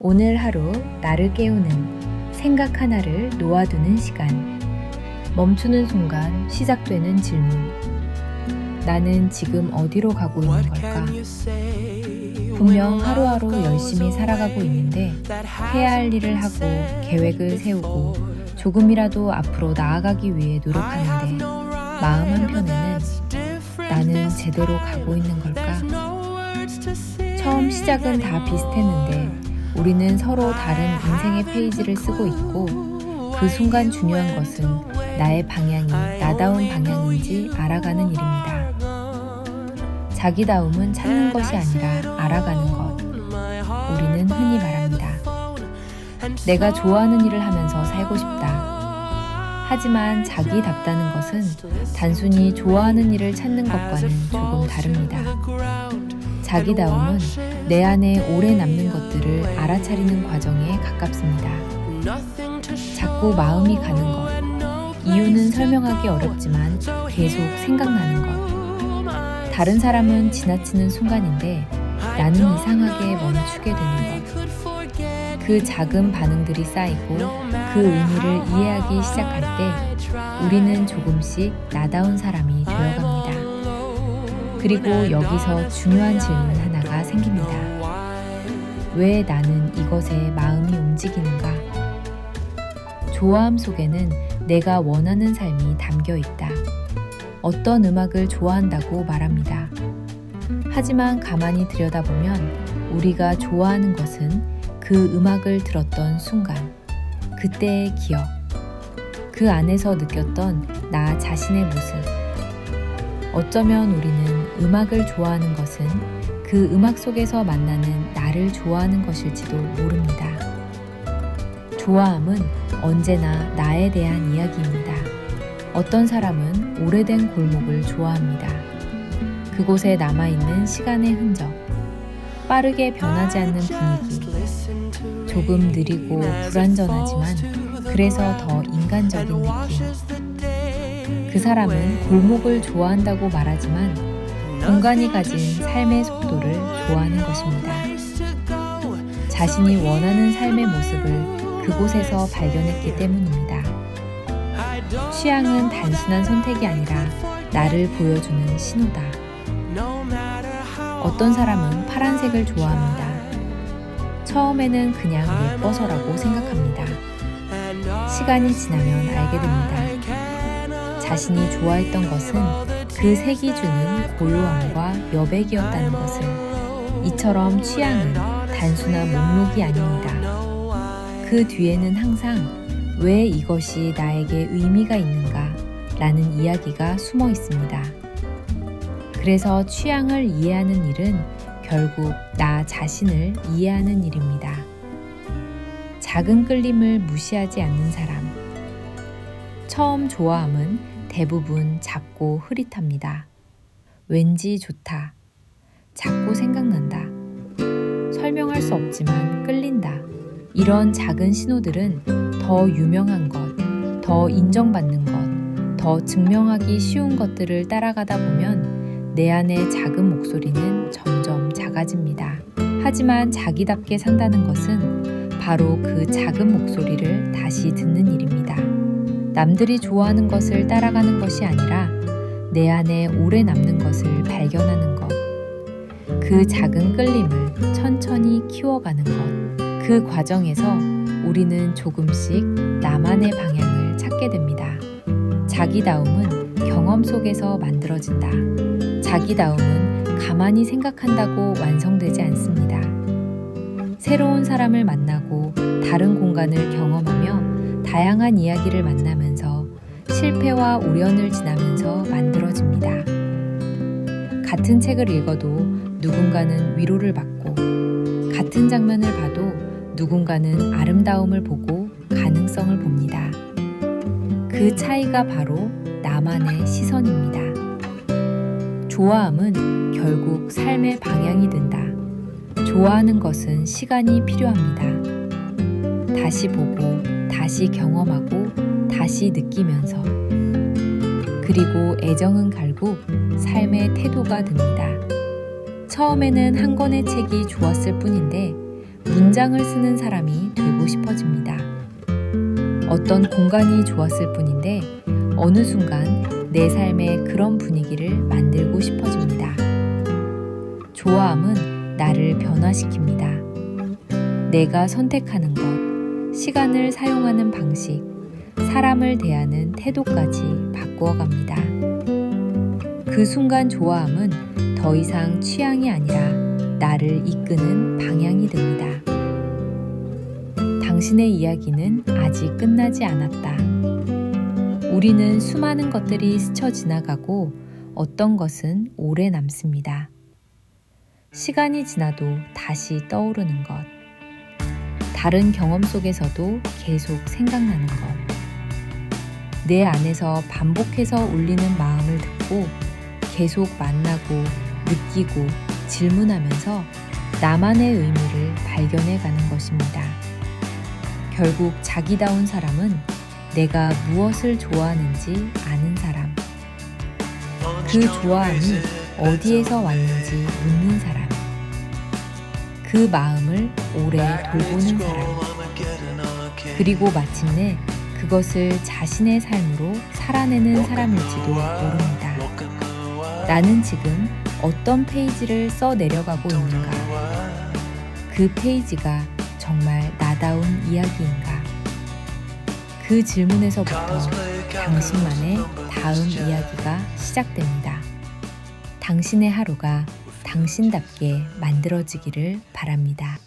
오늘 하루 나를 깨우는 생각 하나를 놓아두는 시간. 멈추는 순간 시작되는 질문. 나는 지금 어디로 가고 있는 걸까? 분명 하루하루 열심히 살아가고 있는데 해야 할 일을 하고 계획을 세우고 조금이라도 앞으로 나아가기 위해 노력하는데 마음 한편에는 나는 제대로 가고 있는 걸까? 처음 시작은 다 비슷했는데 우리는 서로 다른 인생의 페이지를 쓰고 있고 그 순간 중요한 것은 나의 방향이 나다운 방향인지 알아가는 일입니다. 자기다움은 찾는 것이 아니라 알아가는 것. 우리는 흔히 말합니다. 내가 좋아하는 일을 하면서 살고 싶다. 하지만 자기답다는 것은 단순히 좋아하는 일을 찾는 것과는 조금 다릅니다. 자기다움은 내 안에 오래 남는 것들을 알아차리는 과정에 가깝습니다. 자꾸 마음이 가는 것, 이유는 설명하기 어렵지만 계속 생각나는 것. 다른 사람은 지나치는 순간인데 나는 이상하게 멈추게 되는 것. 그 작은 반응들이 쌓이고 그 의미를 이해하기 시작할 때 우리는 조금씩 나다운 사람이 되어갑니다. 그리고 여기서 중요한 질문 하나가 생깁니다. 왜 나는 이것에 마음이 움직이는가? 좋아함 속에는 내가 원하는 삶이 담겨 있다. 어떤 음악을 좋아한다고 말합니다. 하지만 가만히 들여다보면 우리가 좋아하는 것은 그 음악을 들었던 순간, 그때의 기억, 그 안에서 느꼈던 나 자신의 모습. 어쩌면 우리는 음악을 좋아하는 것은 그 음악 속에서 만나는 나를 좋아하는 것일지도 모릅니다. 좋아함은 언제나 나에 대한 이야기입니다. 어떤 사람은 오래된 골목을 좋아합니다. 그곳에 남아있는 시간의 흔적, 빠르게 변하지 않는 분위기, 조금 느리고 불완전하지만 그래서 더 인간적인 느낌. 그 사람은 골목을 좋아한다고 말하지만 공간이 가진 삶의 속도를 좋아하는 것입니다. 자신이 원하는 삶의 모습을 그곳에서 발견했기 때문입니다. 취향은 단순한 선택이 아니라 나를 보여주는 신호다. 어떤 사람은 파란색을 좋아합니다. 처음에는 그냥 예뻐서라고 생각합니다. 시간이 지나면 알게 됩니다. 자신이 좋아했던 것은 그 색이 주는 고요함과 여백이었다는 것을. 이처럼 취향은 단순한 목록이 아닙니다. 그 뒤에는 항상 왜 이것이 나에게 의미가 있는가 라는 이야기가 숨어 있습니다. 그래서 취향을 이해하는 일은 결국 나 자신을 이해하는 일입니다. 작은 끌림을 무시하지 않는 사람. 처음 좋아함은 대부분 작고 흐릿합니다. 왠지 좋다. 자꾸 생각난다. 설명할 수 없지만 끌린다. 이런 작은 신호들은 더 유명한 것, 더 인정받는 것, 더 증명하기 쉬운 것들을 따라가다 보면 내 안의 작은 목소리는 점점 작아집니다. 하지만 자기답게 산다는 것은 바로 그 작은 목소리를 다시 듣는 일입니다. 남들이 좋아하는 것을 따라가는 것이 아니라 내 안에 오래 남는 것을 발견하는 것. 그 작은 끌림을 천천히 키워가는 것. 그 과정에서 우리는 조금씩 나만의 방향을 찾게 됩니다. 자기다움은 경험 속에서 만들어진다. 자기다움은 가만히 생각한다고 완성되지 않습니다. 새로운 사람을 만나고 다른 공간을 경험하며 다양한 이야기를 만나면서 실패와 우연을 지나면서 만들어집니다. 같은 책을 읽어도 누군가는 위로를 받고 같은 장면을 봐도 누군가는 아름다움을 보고 가능성을 봅니다. 그 차이가 바로 나만의 시선입니다. 좋아함은 결국 삶의 방향이 된다. 좋아하는 것은 시간이 필요합니다. 다시 보고 다시 경험하고 다시 느끼면서 그리고 애정은 결국 삶의 태도가 됩니다. 처음에는 한 권의 책이 좋았을 뿐인데 문장을 쓰는 사람이 되고 싶어집니다. 어떤 공간이 좋았을 뿐인데 어느 순간 내 삶에 그런 분위기를 만들고 싶어집니다. 좋아함은 나를 변화시킵니다. 내가 선택하는 것, 시간을 사용하는 방식, 사람을 대하는 태도까지 바꾸어갑니다. 그 순간 좋아함은 더 이상 취향이 아니라 나를 이끄는 방향이 됩니다. 당신의 이야기는 아직 끝나지 않았다. 우리는 수많은 것들이 스쳐 지나가고 어떤 것은 오래 남습니다. 시간이 지나도 다시 떠오르는 것. 다른 경험 속에서도 계속 생각나는 것. 내 안에서 반복해서 울리는 마음을 듣고 계속 만나고 느끼고 질문하면서 나만의 의미를 발견해가는 것입니다. 결국 자기다운 사람은 내가 무엇을 좋아하는지 아는 사람. 그 좋아함이 어디에서 왔는지 묻는 사람. 그 마음을 오래 돌보는 사람. 그리고 마침내 그것을 자신의 삶으로 살아내는 사람일지도 모릅니다. 나는 지금 어떤 페이지를 써 내려가고 있는가? 그 페이지가 정말 나다운 이야기인가? 그 질문에서부터 당신만의 다음 이야기가 시작됩니다. 당신의 하루가 당신답게 만들어지기를 바랍니다.